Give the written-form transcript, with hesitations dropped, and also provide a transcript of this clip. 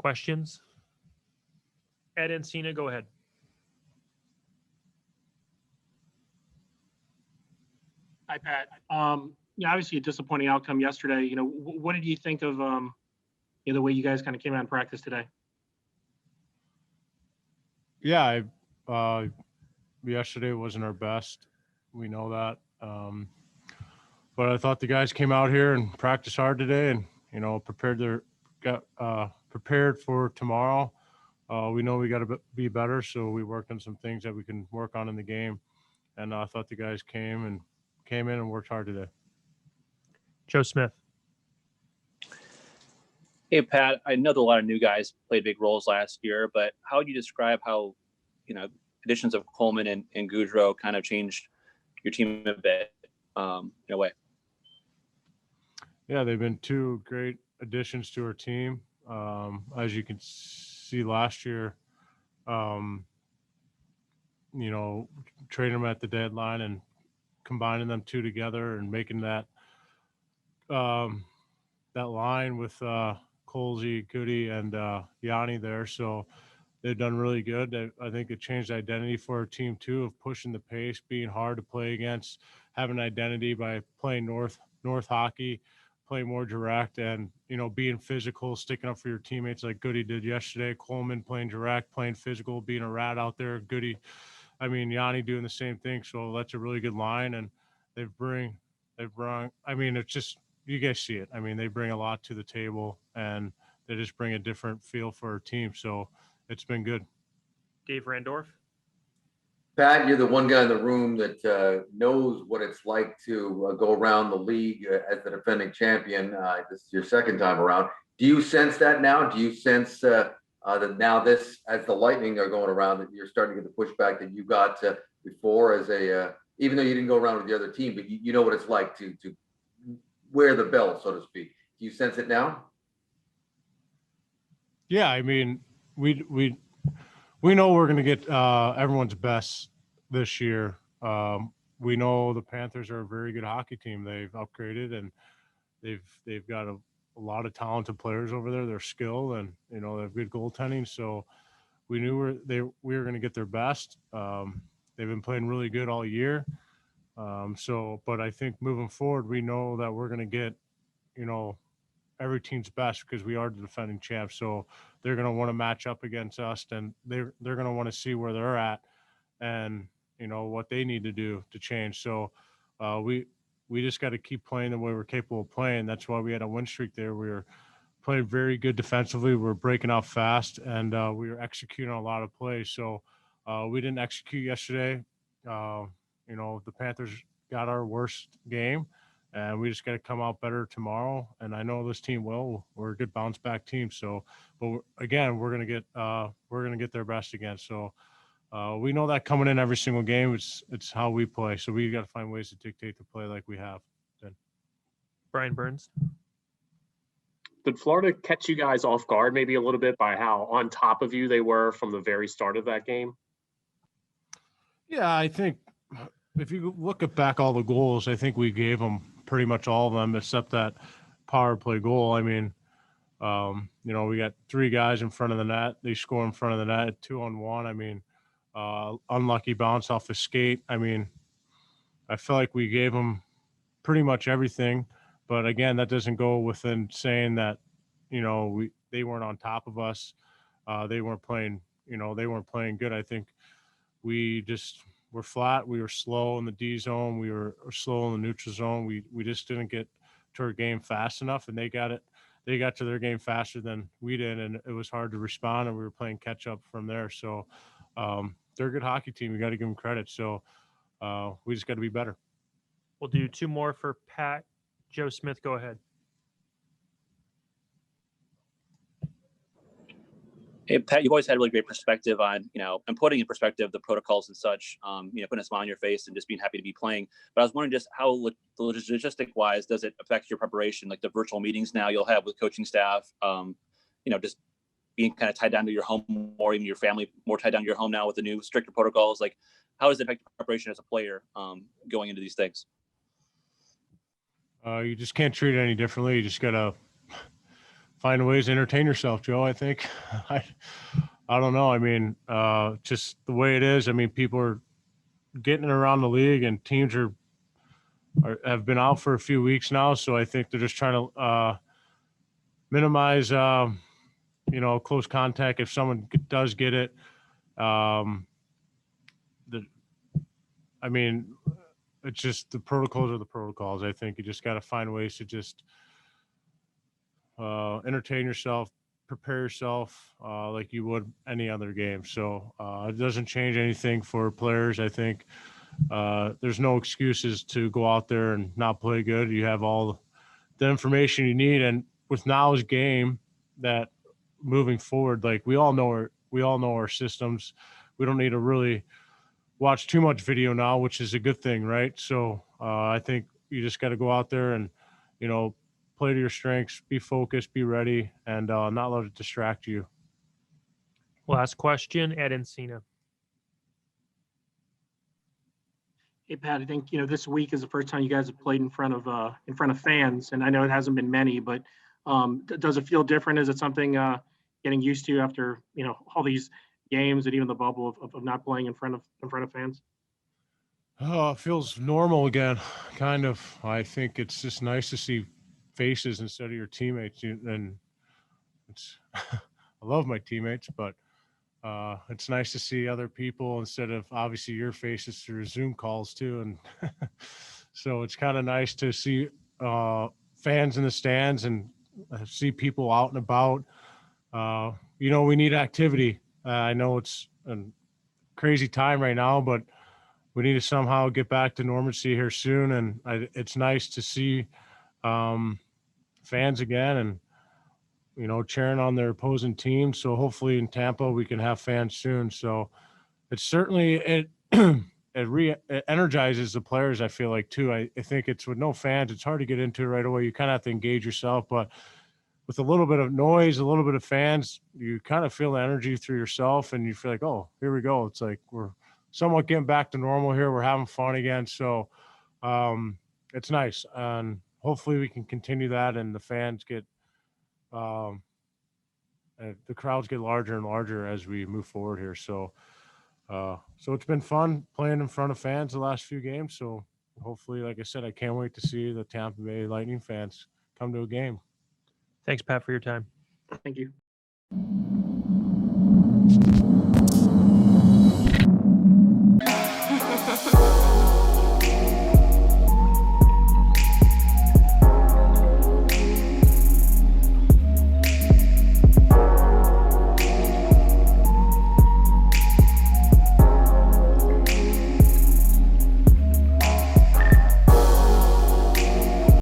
Questions? Ed and Cena, go ahead. Hi, Pat. Obviously a disappointing outcome yesterday. What did you think of the way you guys kind of came out in practice today? Yeah, yesterday wasn't our best. We know that. But I thought the guys came out here and practiced hard today, and prepared for tomorrow. We know we got to be better, so we worked on some things that we can work on in the game. And I thought the guys came in and worked hard today. Joe Smith. Hey, Pat, I know that a lot of new guys played big roles last year, but how would you describe how, additions of Coleman and Goudreau kind of changed your team a bit in a way? Yeah, they've been two great additions to our team. As you can see last year, trading them at the deadline and combining them two together and making that line with Colsey, Goody, and Yanni there. So they've done really good. I think it changed identity for our team too, of pushing the pace, being hard to play against, having identity by playing North hockey, playing more direct, and being physical, sticking up for your teammates like Goody did yesterday. Coleman playing direct, playing physical, being a rat out there. Goody, Yanni doing the same thing. So that's a really good line, and they've brought. It's just, you guys see it. They bring a lot to the table, and they just bring a different feel for our team. So it's been good. Dave Randorf. Pat, you're the one guy in the room that knows what it's like to go around the league as the defending champion. This is your second time around. Do you sense that now? Do you sense that now this, as the Lightning are going around, that you're starting to get the pushback that you got before as even though you didn't go around with the other team, but you know what it's like to wear the belt, so to speak. Do you sense it now? Yeah, we know we're going to get everyone's best this year. We know the Panthers are a very good hockey team. They've upgraded, and they've got a lot of talented players over there. They're skilled, and they have good goaltending. So we knew we were going to get their best. They've been playing really good all year. But I think moving forward, we know that we're going to get, every team's best because we are the defending champs. So they're going to want to match up against us, and they're going to want to see where they're at and, what they need to do to change. So we just got to keep playing the way we're capable of playing. That's why we had a win streak there. We were playing very good defensively. We were breaking out fast, and we were executing a lot of plays. So we didn't execute yesterday. The Panthers got our worst game, and we just got to come out better tomorrow. And I know this team will. We're a good bounce back team. So, but again, we're gonna get their best again. So we know that coming in every single game, it's how we play. So we got to find ways to dictate the play like we have. Then. Brian Burns. Did Florida catch you guys off guard maybe a little bit by how on top of you they were from the very start of that game? Yeah, I think if you look back all the goals, I think we gave them pretty much all of them except that power play goal. We got three guys in front of the net. They score in front of the net, 2-on-1. Unlucky bounce off the skate. I feel like we gave them pretty much everything. But again, that doesn't go within saying that, they weren't on top of us. They weren't playing good. I think we just were flat. We were slow in the D zone. We were slow in the neutral zone. We just didn't get to our game fast enough, and they got to their game faster than we did, and it was hard to respond, and we were playing catch up from there. So they're a good hockey team. We got to give them credit. So we just got to be better. We'll do two more for Pat. Joe Smith, go ahead. Hey, Pat, you've always had a really great perspective on, and putting in perspective the protocols and such, putting a smile on your face and just being happy to be playing. But I was wondering just how logistic-wise does it affect your preparation, like the virtual meetings now you'll have with coaching staff, just being kind of tied down to your home or even your family more tied down to your home now with the new stricter protocols. Like, how does it affect preparation as a player going into these things? You just can't treat it any differently. You just got to find ways to entertain yourself, Joe. I think. I don't know. I mean, just the way it is. I mean, people are getting around the league, and teams have been out for a few weeks now. So I think they're just trying to minimize, close contact if someone does get it. I mean, it's just the protocols are the protocols. I think you just got to find ways to just entertain yourself, prepare yourself like you would any other game. So it doesn't change anything for players. I think there's no excuses to go out there and not play good. You have all the information you need, and with now's game, that moving forward, like we all know our systems. We don't need to really watch too much video now, which is a good thing, right? So I think you just got to go out there and, play to your strengths, be focused, be ready, and not let it distract you. Last question, Ed Encina. Hey, Pat, I think, this week is the first time you guys have played in front of fans, and I know it hasn't been many, but does it feel different? Is it something getting used to after, all these games and even the bubble of not playing in front of fans? Oh, it feels normal again, kind of. I think it's just nice to see faces instead of your teammates. And it's, I love my teammates, but it's nice to see other people instead of obviously your faces through Zoom calls too. And so it's kind of nice to see fans in the stands and see people out and about. We need activity. I know it's a crazy time right now, but we need to somehow get back to normalcy here soon. And it's nice to see fans again and, cheering on their opposing team. So hopefully in Tampa, we can have fans soon. So it's certainly, it energizes the players, I feel like, too. I think it's with no fans, it's hard to get into it right away. You kind of have to engage yourself, but with a little bit of noise, a little bit of fans, you kind of feel the energy through yourself and you feel like, oh, here we go. It's like we're somewhat getting back to normal here. We're having fun again. So it's nice. And hopefully we can continue that and the fans get, the crowds get larger and larger as we move forward here. So it's been fun playing in front of fans the last few games. So hopefully, like I said, I can't wait to see the Tampa Bay Lightning fans come to a game. Thanks, Pat, for your time. Thank you.